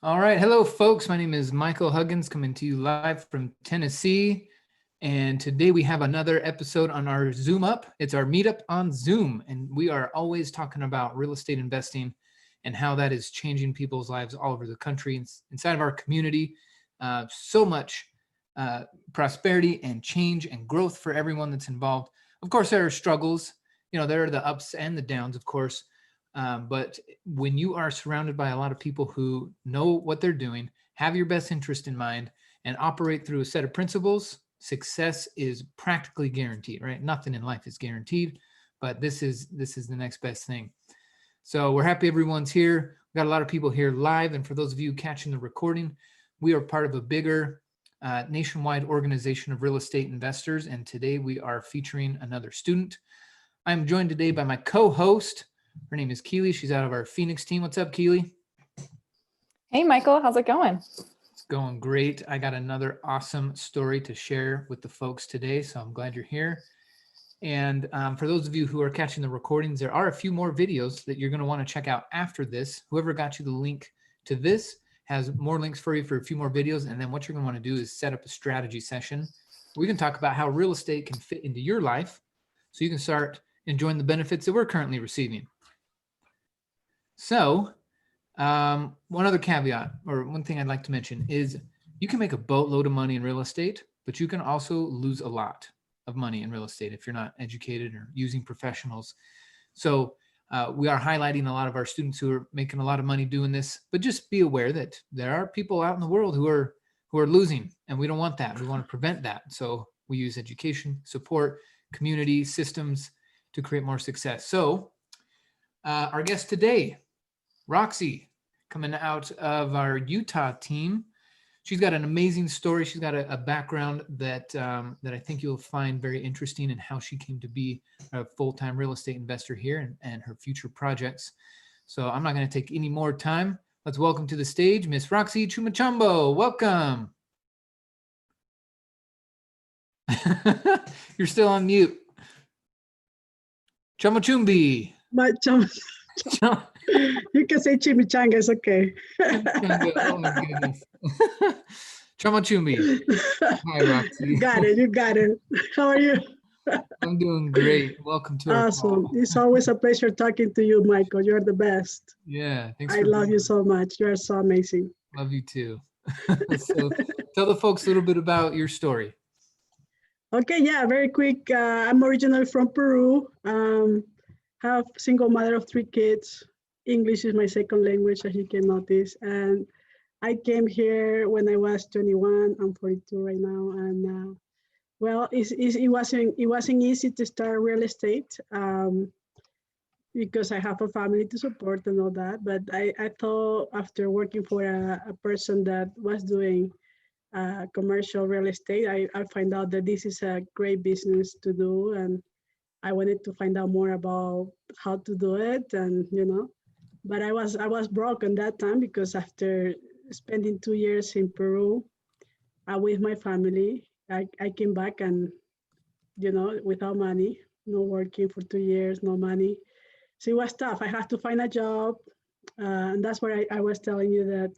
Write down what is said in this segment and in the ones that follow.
All right. Hello, folks. My name is Michael Huggins, coming to you live from Tennessee. And today we have another episode on our Zoom Up. It's our meetup on Zoom. And we are always talking about real estate investing and how that is changing people's lives all over the country, inside of our community. So much prosperity and change and growth for everyone that's involved. Of course, there are struggles. There are the ups and the downs, of course. But when you are surrounded by a lot of people who know what they're doing, have your best interest in mind, and operate through a set of principles, success is practically guaranteed, right? Nothing in life is guaranteed, but this is the next best thing. So we're happy everyone's here. We've got a lot of people here live. And for those of you catching the recording, we are part of a bigger nationwide organization of real estate investors. And today we are featuring another student. I'm joined today by my co-host. Her name is Keely. She's out of our Phoenix team. What's up, Keely? Hey, Michael. How's it going? It's going great. I got another awesome story to share with the folks today, so I'm glad you're here. And for those of you who are catching the recordings, there are a few more videos that you're going to want to check out after this. Whoever got you the link to this has more links for you for a few more videos. And then what you're going to want to do is set up a strategy session. We can talk about how real estate can fit into your life so you can start enjoying the benefits that we're currently receiving. So one other caveat, or one thing I'd like to mention, is you can make a boatload of money in real estate, but you can also lose a lot of money in real estate if you're not educated or using professionals. So we are highlighting a lot of our students who are making a lot of money doing this, but just be aware that there are people out in the world who are losing, and we don't want that. We want to prevent that. So we use education, support, community, systems to create more success. So our guest today, Roxy, coming out of our Utah team. She's got an amazing story. She's got a background that I think you'll find very interesting in how she came to be a full-time real estate investor here and her future projects. So I'm not going to take any more time. Let's welcome to the stage Miss Roxy Chamochumbi. Welcome. You're still on mute. Chamochumbi. You can say chimichanga, it's okay. Oh my goodness. Chamochumbi. Hi, Roxy. You got it. How are you? I'm doing great. Welcome to our Awesome. call. It's always a pleasure talking to you, Michael. You're the best. Yeah, thanks. I love you so much. You are so amazing. Love you too. So tell the folks a little bit about your story. Okay, yeah, very quick. I'm originally from Peru. Have single mother of 3 kids. English is my second language, as you can notice. And I came here when I was 21. I'm 42 right now. And well, it wasn't easy to start real estate because I have a family to support and all that. But I thought after working for a person that was doing commercial real estate, I find out that this is a great business to do. And I wanted to find out more about how to do it, and but I was broke at that time because after spending 2 years in Peru with my family, I came back and without money, no working for 2 years, no money. So it was tough. I had to find a job, and that's where I was telling you that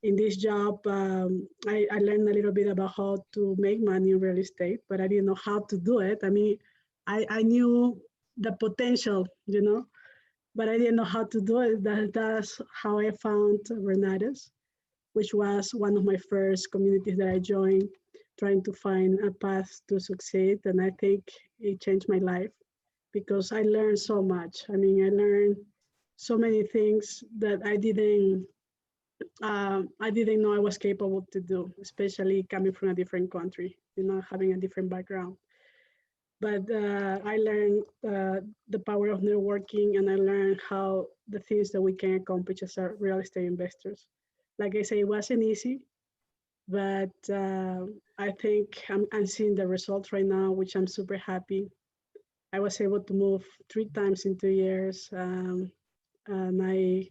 in this job I learned a little bit about how to make money in real estate, but I didn't know how to do it. I mean, I knew the potential, but I didn't know how to do it. That's how I found Renatus, which was one of my first communities that I joined, trying to find a path to succeed. And I think it changed my life because I learned so much. I mean, I learned so many things that I didn't know I was capable to do, especially coming from a different country, having a different background. But I learned the power of networking, and I learned how the things that we can accomplish as our real estate investors. Like I say, it wasn't easy, but I think I'm seeing the results right now, which I'm super happy. I was able to move 3 times in 2 years, and I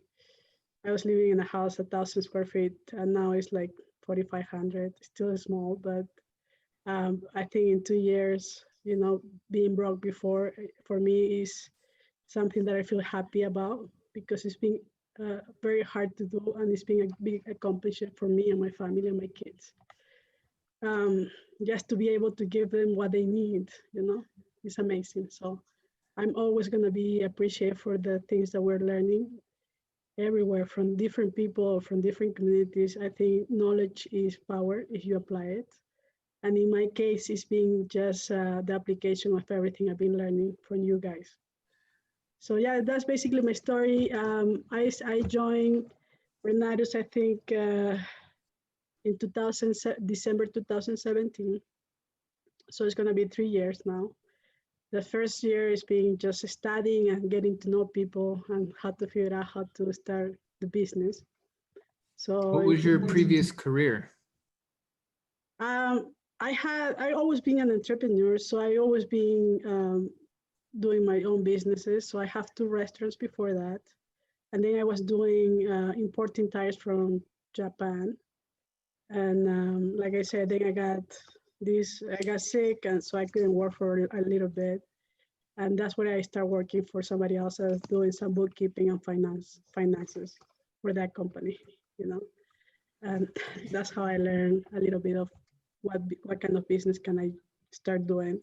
was living in a house 1,000 square feet, and now it's like 4,500. Still small, but I think in 2 years, being broke before for me is something that I feel happy about because it's been very hard to do, and it's been a big accomplishment for me and my family and my kids. Um, just to be able to give them what they need, it's amazing. So I'm always going to be appreciated for the things that we're learning everywhere from different people, from different communities. I think knowledge is power if you apply it. And in my case, it's been just the application of everything I've been learning from you guys. So yeah, that's basically my story. I joined Renatus, I think, in December 2017. So it's going to be 3 years now. The first year is being just studying and getting to know people and how to figure out how to start the business. So What was your previous career? I always been an entrepreneur, so I always been doing my own businesses. So I have two restaurants before that, and then I was doing importing tires from Japan. And like I said, then I got sick, and so I couldn't work for a little bit. And that's where I started working for somebody else, doing some bookkeeping and finances for that company, you know. And that's how I learned a little bit of what kind of business can I start doing.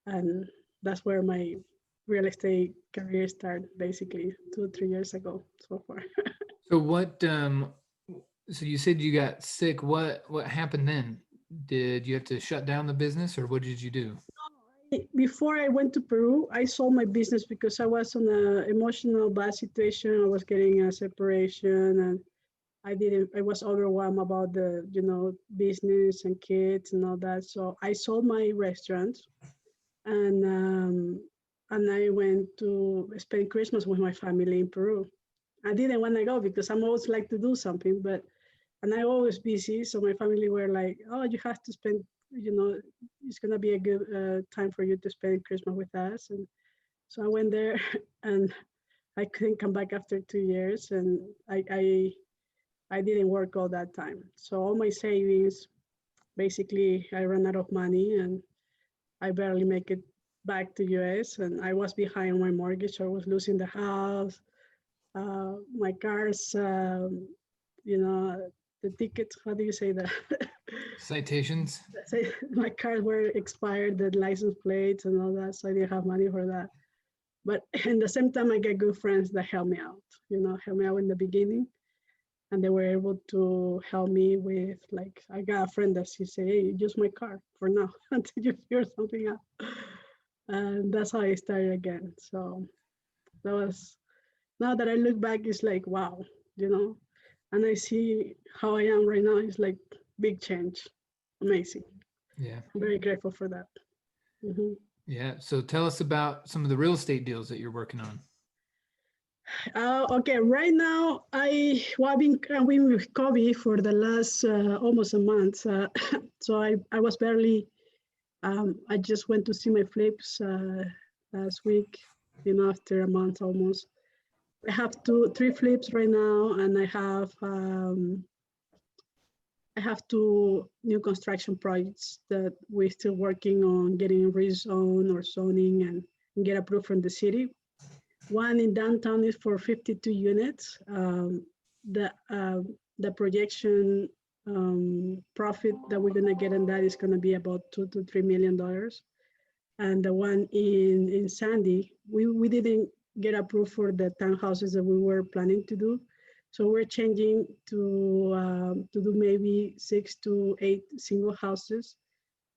And that's where my real estate career started, basically 2 3 years ago so far. So so you said you got sick. What happened then? Did you have to shut down the business, or what did you do? Before I went to Peru, I sold my business because I was in an emotional bad situation. I was getting a separation, and I was overwhelmed about the, business and kids and all that. So I sold my restaurant, and I went to spend Christmas with my family in Peru. I didn't want to go because I'm always like to do something, and I always busy. So my family were like, "Oh, you have to spend, it's gonna be a good time for you to spend Christmas with us." And so I went there, and I couldn't come back after 2 years, and I didn't work all that time. So all my savings, basically, I ran out of money, and I barely make it back to US, and I was behind my mortgage. I was losing the house, my cars, the tickets. How do you say that? Citations? My cars were expired, the license plates and all that, so I didn't have money for that. But in the same time, I get good friends that help me out. Help me out in the beginning, and they were able to help me with, like, I got a friend that she said, "Hey, use my car for now until you figure something out." And that's how I started again. So that was, now that I look back, it's like, wow, and I see how I am right now. It's like big change, amazing. Yeah. I'm very grateful for that. Mhm. Yeah. So tell us about some of the real estate deals that you're working on. Okay, right now I've been with Kobe for the last almost a month. So I was barely, I just went to see my flips last week, after a month almost. I have three flips right now, and I have two new construction projects that we're still working on getting rezoned or zoning and get approved from the city. One in downtown is for 52 units. The projection profit that we're gonna get on that is gonna be about $2 to $3 million. And the one in Sandy, we didn't get approved for the townhouses that we were planning to do. So we're changing to do maybe 6 to 8 single houses,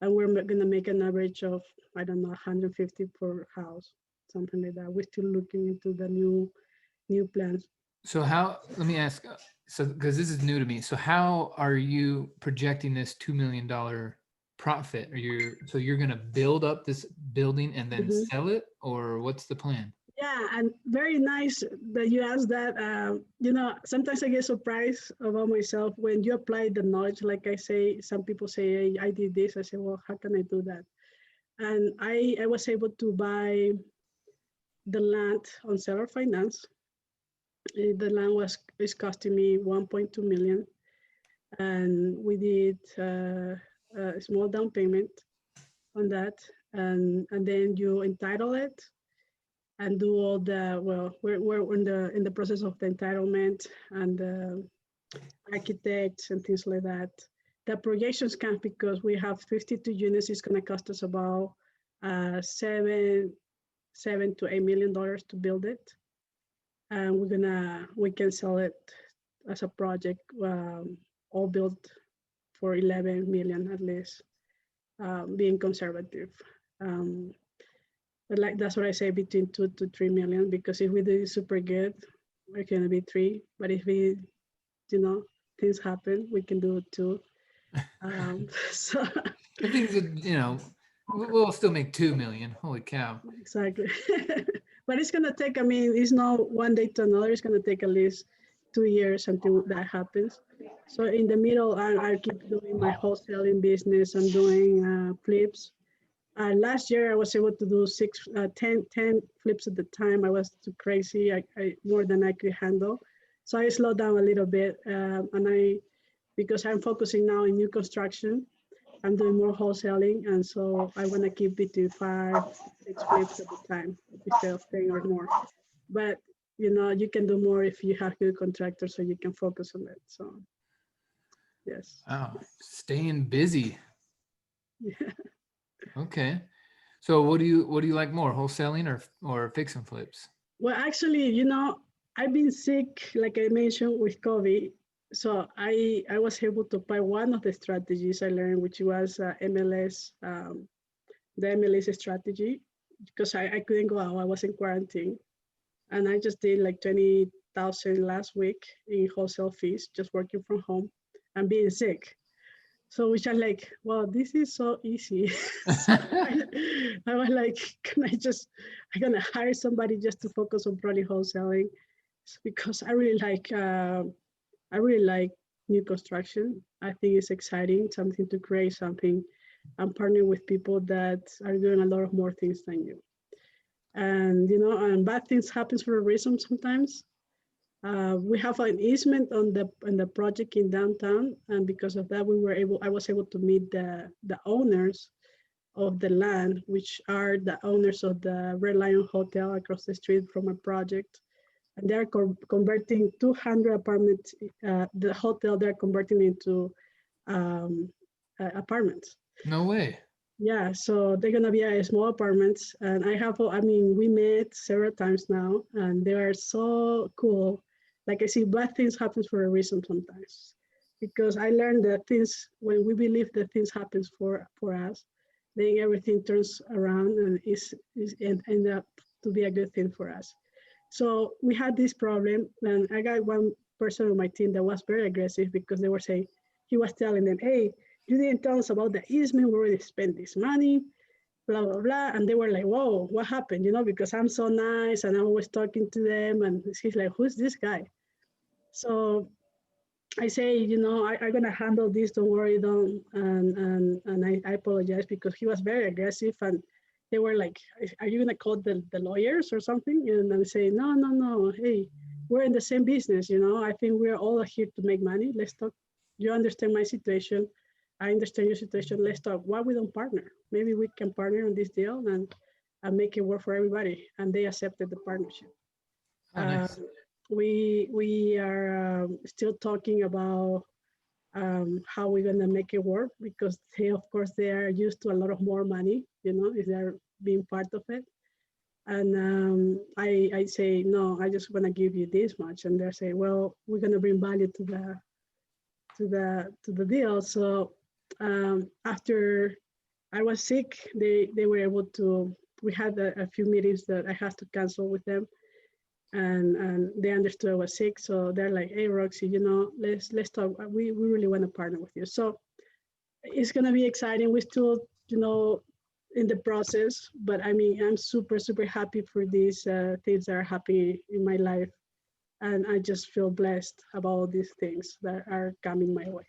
and we're gonna make an average of, I don't know, 150 per house, something like that. We're still looking into the new plans. So let me ask, so because this is new to me, so how are you projecting this $2 million profit? So you're going to build up this building and then Mhm. sell it, or what's the plan? Yeah, and very nice that you asked that. Sometimes I get surprised about myself when you apply the knowledge. Like I say, some people say, "Hey, I did this." I say, "Well, how can I do that?" And I was able to buy the land on seller finance. The land is costing me 1.2 million, and we did a small down payment on that, and then you entitle it, and do all the, well, we're in the process of the entitlement and architects and things like that. The projections can, because we have 52 units, it's going to cost us about $7 to $8 million to build it, and we can sell it as a project, all built for 11 million at least, being conservative. Um, but like that's what I say, between 2 to 3 million, because if we do it super good, we're gonna be 3. But if we, things happen, we can do 2. So If things, we'll still make 2 million. Holy cow. exactly. But it's gonna take, I mean, it's not one day to another. It's gonna take at least 2 years until that happens. So in the middle, I keep doing my wholesaling business. I'm doing flips. Last year, I was able to do 10 flips at the time. I was too crazy, more than I could handle. So I slowed down a little bit, because I'm focusing now in new construction, I'm doing more wholesaling, and so I want to keep between 5, 6 flips at a time instead of 10 or more. But you can do more if you have good contractors, so you can focus on it. So yes. Wow. Staying busy. Yeah. Okay. So what do you like more, wholesaling or fix and flips? Well, actually, I've been sick, like I mentioned, with COVID. So I was able to apply one of the strategies I learned, which was MLS, the MLS strategy, because I couldn't go out. I was in quarantine, and I just did like 20,000 last week in wholesale fees, just working from home and being sick. So which I like, wow, this is so easy. So I was like, I'm gonna hire somebody just to focus on probably wholesaling, because I really like new construction. I think it's exciting, something to create something and partner with people that are doing a lot of more things than you. And and bad things happens for a reason sometimes. We have an easement on the project in downtown, and because of that, I was able to meet the owners of the land, which are the owners of the Red Lion Hotel across the street from a project, and they're converting 200 apartments. The hotel they're converting into um, apartments. No way. Yeah, so they're gonna be small apartments, and I mean, we met several times now, and they are so cool. Like I see, bad things happens for a reason sometimes, because I learned that things, when we believe that things happens for us, then everything turns around and end up to be a good thing for us. So we had this problem, and I got one person on my team that was very aggressive, because they were saying, he was telling them, hey, you didn't tell us about the easement, we already spent this money, blah, blah, blah. And they were like, whoa, what happened? Because I'm so nice and I'm always talking to them. And he's like, who's this guy? So I say, I'm going to handle this. Don't worry, don't. And I apologize, because he was very aggressive. And they were like, are you going to call the lawyers or something? And I say, no, no, no. Hey, we're in the same business. I think we're all here to make money. Let's talk. You understand my situation. I understand your situation. Let's talk. Why we don't partner? Maybe we can partner on this deal and make it work for everybody. And they accepted the partnership. Oh, nice. We are still talking about how we're gonna make it work, because of course, they are used to a lot of more money. If they're being part of it. And I say, no, I just want to give you this much, and they say, well, we're gonna bring value to the deal. So after I was sick, they were able to. We had a few meetings that I had to cancel with them, and they understood I was sick. So they're like, "Hey, Roxy, let's talk. We really want to partner with you." So it's gonna be exciting. We still, in the process, but I mean, I'm super happy for these things that are happening in my life, and I just feel blessed about all these things that are coming my way.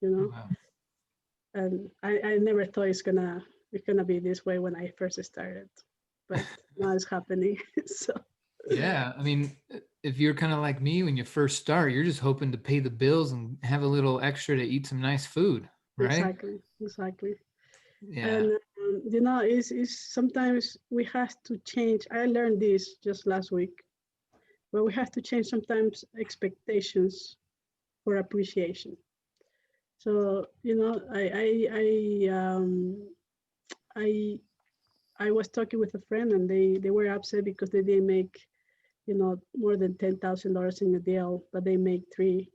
Wow. And I never thought it's gonna be this way when I first started, but now it's happening. So Yeah, I mean, if you're kind of like me, when you first start, you're just hoping to pay the bills and have a little extra to eat some nice food, right? exactly. Yeah. And it's sometimes we have to change. I learned this just last week, but we have to change sometimes expectations for appreciation. So, I I was talking with a friend and they were upset because they didn't make, more than $10,000 in a deal, but they make three.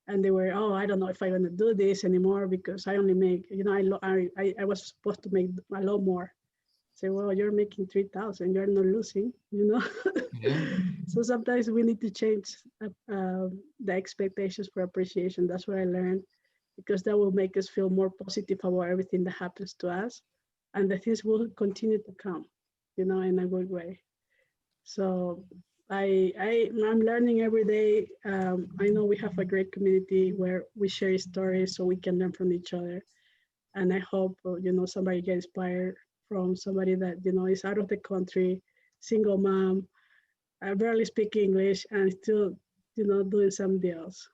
And they were, oh, I don't know if I'm gonna do this anymore because I only make, I was supposed to make a lot more. Say, well, you're making 3,000, you're not losing. Yeah. So sometimes we need to change the expectations for appreciation. That's what I learned, because that will make us feel more positive about everything that happens to us, and the things will continue to come, in a good way. So I'm learning every day. I know we have a great community where we share stories so we can learn from each other. And I hope, somebody get inspired from somebody that, is out of the country, single mom, barely speak English, and still, doing some deals.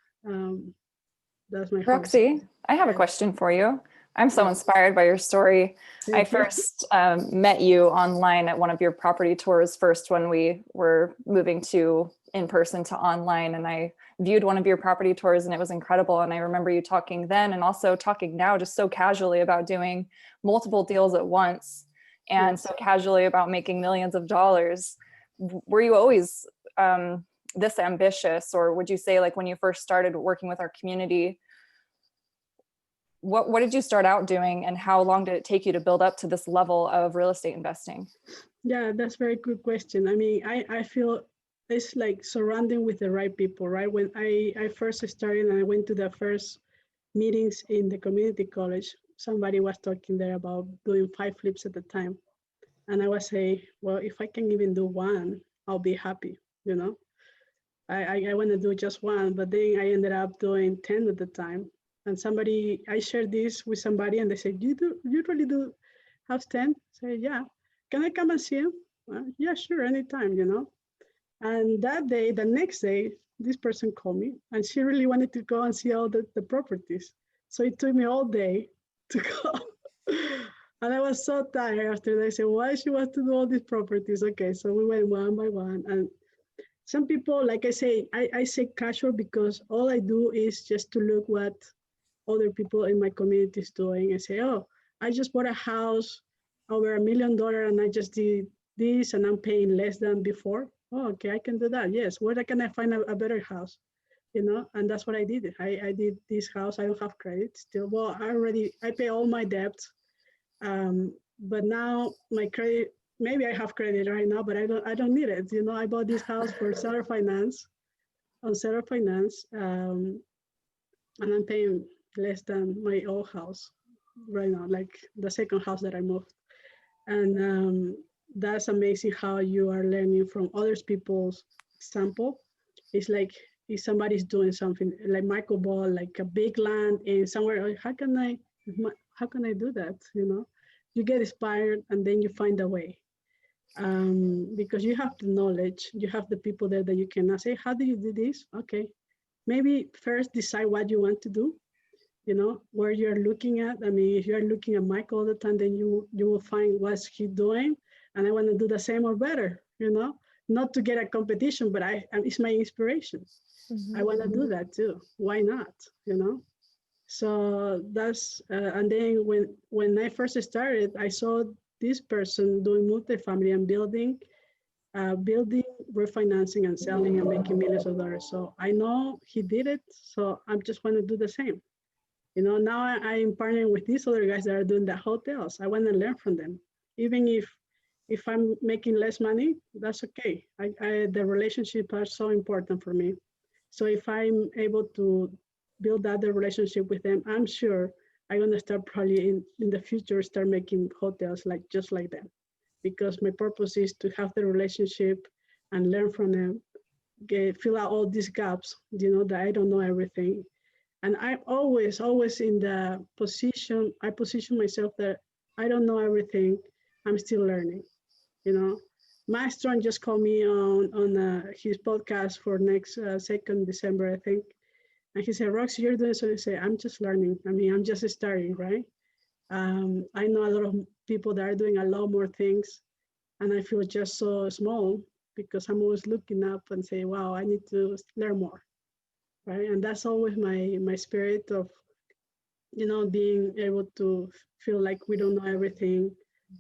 That's my hope. Roxy, I have a question for you. I'm so inspired by your story. I Thank you. first met you online at one of your property tours first when we were moving to in-person to online, and I viewed one of your property tours and it was incredible. And I remember you talking then and also talking now just so casually about doing multiple deals at once and so casually about making millions of dollars. Were you always this ambitious, or would you say like when you first started working with our community, what did you start out doing and how long did it take you to build up to this level of real estate investing? Yeah, that's a very good question. I mean, I feel it's like surrounding with the right people, right? When I first started and I went to the first meetings in the community college, somebody was talking there about doing 5 flips at a time. And I was saying, well, if I can even do one, I'll be happy, I want to do just one, but then I ended up doing 10 at the time. And I shared this with somebody and they said, you really do have 10? Say, yeah. Can I come and see him? Yeah, sure, anytime, And the next day, this person called me and she really wanted to go and see all the properties. So it took me all day to go. And I was so tired after that. I said, why she wants to do all these properties? Okay, so we went one by one. And some people, like I say, I say casual because all I do is just to look what other people in my community is doing and say, oh, I just bought a house over $1 million and I just did this and I'm paying less than before. Oh, okay, I can do that. Yes, where can I find a better house? And that's what I did. I did this house. I don't have credit still. Well, I pay all my debts. But now my credit, maybe I have credit right now, but I don't need it. I bought this house for seller finance, and I'm paying less than my old house right now, like the second house that I moved. And that's amazing how you are learning from other people's example. It's like if somebody's doing something like Michael bought like a big land and somewhere, how can I do that? You get inspired and then you find a way. Because you have the knowledge, you have the people there that you can say, how do you do this? Okay, maybe first decide what you want to do, where you're looking at. I mean, if you're looking at Michael all the time, then you will find what's he doing. And I want to do the same or better, not to get a competition, but it's my inspiration. I want to do that too. Why not, So that's, and then when I first started, I saw this person doing multifamily and building, refinancing and selling and making millions of dollars. So I know he did it. So I just want to do the same. Now I'm partnering with these other guys that are doing the hotels. I want to learn from them. Even if I'm making less money, that's okay. The relationships are so important for me. So if I'm able to build that relationship with them, I'm sure I'm gonna start probably in the future, start making hotels just like them. Because my purpose is to have the relationship and learn from them, fill out all these gaps, that I don't know everything. And I'm always in the position, I position myself that I don't know everything, I'm still learning, Maestron just called me on his podcast for next 2nd December, I think. And he said, Roxy, you're doing so. I say, I'm just learning. I mean, I'm just starting, right? I know a lot of people that are doing a lot more things, and I feel just so small because I'm always looking up and say, wow, I need to learn more, right? And that's always my spirit of, being able to feel like we don't know everything,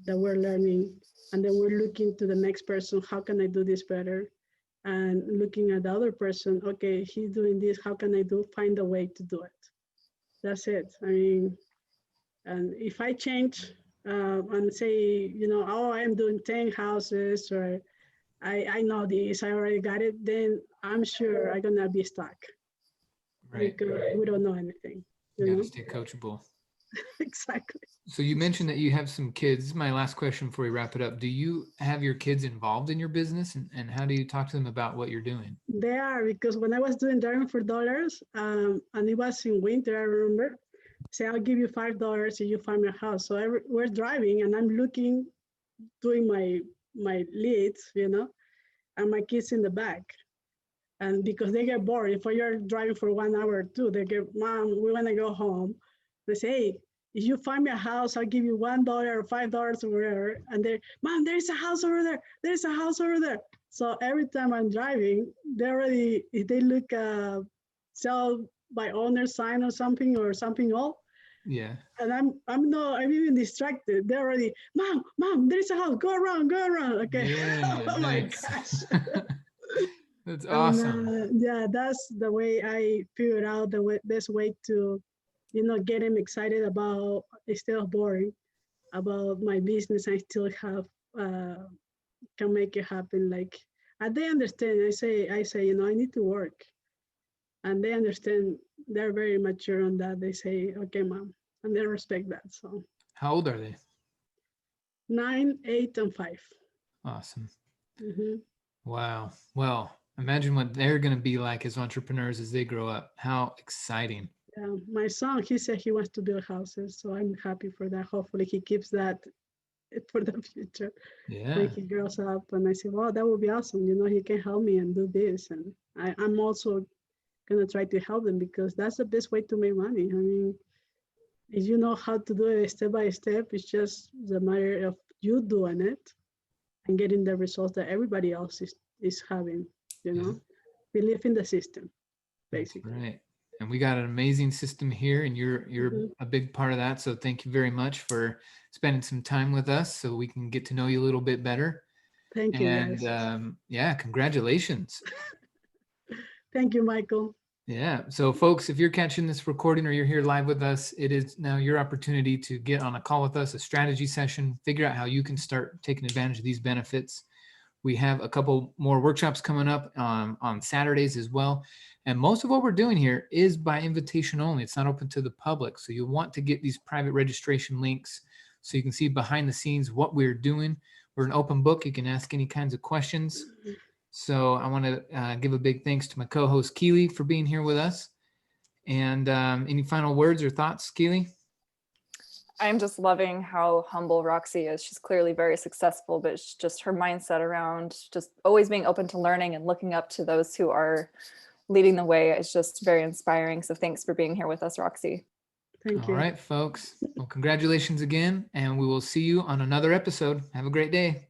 that we're learning, and then we're looking to the next person, how can I do this better? And looking at the other person, okay, he's doing this, how can I find a way to do it? That's it. I mean, and if I change and say, oh, I'm doing 10 houses, or I know this, I already got it, then I'm sure I'm gonna be stuck Right. because we don't know anything, You got to stay coachable. Exactly. So you mentioned that you have some kids. This is my last question before we wrap it up. Do you have your kids involved in your business, and how do you talk to them about what you're doing? They are, because when I was doing Driving for Dollars, and it was in winter, I remember, say, I'll give you $5 if you find my house. So we're driving and I'm looking, doing my leads, and my kids in the back. And because they get bored, if you're driving for 1 hour or two, they get, Mom, we want to go home. They say, hey, if you find me a house, I'll give you $1 or $5 or whatever. And they, Mom, there's a house over there. There's a house over there. So every time I'm driving, they already, if they look sell by owner sign or something old, Yeah. and I'm even distracted. They're already, Mom, there's a house. Go around. Okay. Yeah, Oh nice. my gosh. That's awesome. And, yeah, that's the way I figured out the best way to, get them excited about, instead of boring, about my business. I still have can make it happen. Like, and they understand. I say, I need to work, and they understand. They're very mature on that. They say, okay, Mom, and they respect that. So How old are they? 9, 8, and 5. Awesome. Mm-hmm. Wow. Well, imagine what they're going to be like as entrepreneurs as they grow up. How exciting. Yeah, my son, he said he wants to build houses, so I'm happy for that. Hopefully, he keeps that for the future Yeah. when he grows up. And I said, wow, that would be awesome. He can help me and do this. And I'm also gonna try to help them, because that's the best way to make money. I mean, if you know how to do it step by step, it's just the matter of you doing it and getting the results that everybody else is having. Believe in the system, basically. That's right. And we got an amazing system here, and you're Mhm. a big part of that. So thank you very much for spending some time with us so we can get to know you a little bit better. Thank you, And guys. yeah, congratulations. Thank you, Michael. Yeah. So folks, if you're catching this recording or you're here live with us, it is now your opportunity to get on a call with us, a strategy session, figure out how you can start taking advantage of these benefits. We have a couple more workshops coming up on Saturdays as well. And most of what we're doing here is by invitation only. It's not open to the public. So you'll want to get these private registration links so you can see behind the scenes what we're doing. We're an open book. You can ask any kinds of questions. So I want to give a big thanks to my co-host Keely for being here with us. And any final words or thoughts, Keely? I'm just loving how humble Roxy is. She's clearly very successful, but it's just her mindset around just always being open to learning and looking up to those who are leading the way is just very inspiring. So thanks for being here with us, Roxy. Thank All you. right, folks. Well, congratulations again, and we will see you on another episode. Have a great day.